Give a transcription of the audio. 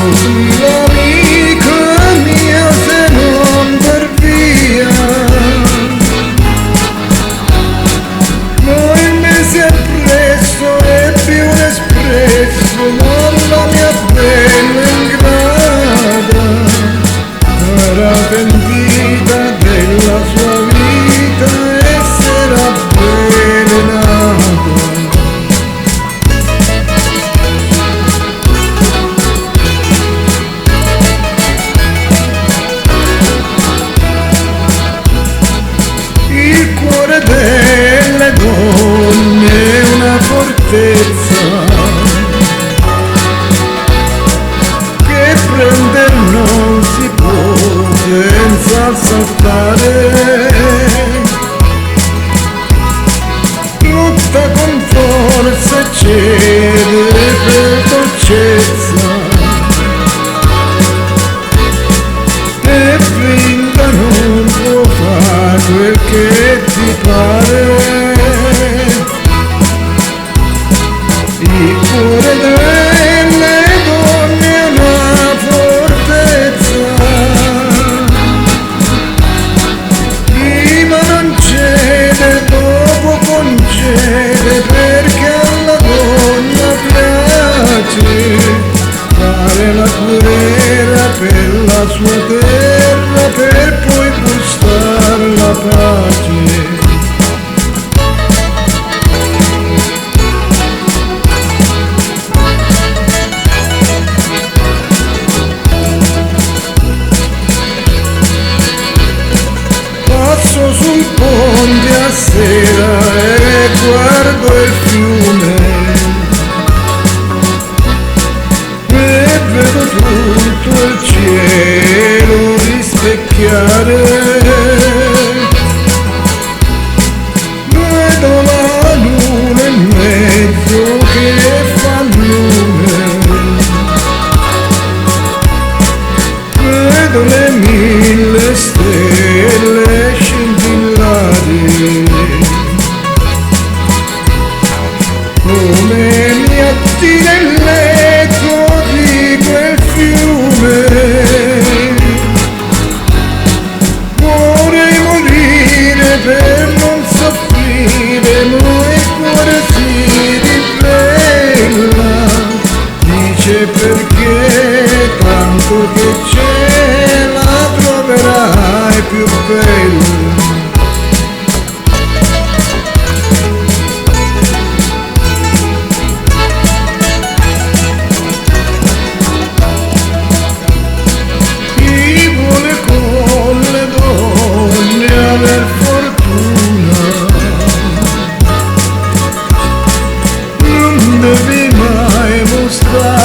così l'amica mia se non per via. Noi mesi appresso ebbi un espresso dalla mia bella ingrata, era pentita della sua vita e s'era avvelenata. Il cuore delle donne è una fortezza che prendere non si può senza saltare. Lotta con forza e cede per dolcezza e vinta non può fare quel che ti pare. Il cuore delle donne è una fortezza, prima non cede, dopo concede, perché alla donna piace fare la guerra per la sua terra, per poi bustar la pace. Passo sul ponte a sera e guardo il fiume e vedo tutto il cielo rispecchiare. Vedo la luna in mezzo che fa lume, vedo le 1000 stelle scintillare, come mi attira il letto di quel fiume. Vorrei morire per non soffrire, ma il cuore si ribella, dice perché tanto che c'è la troverai più bella. Chi vuole con le donne aver fortuna non devi mai mostrare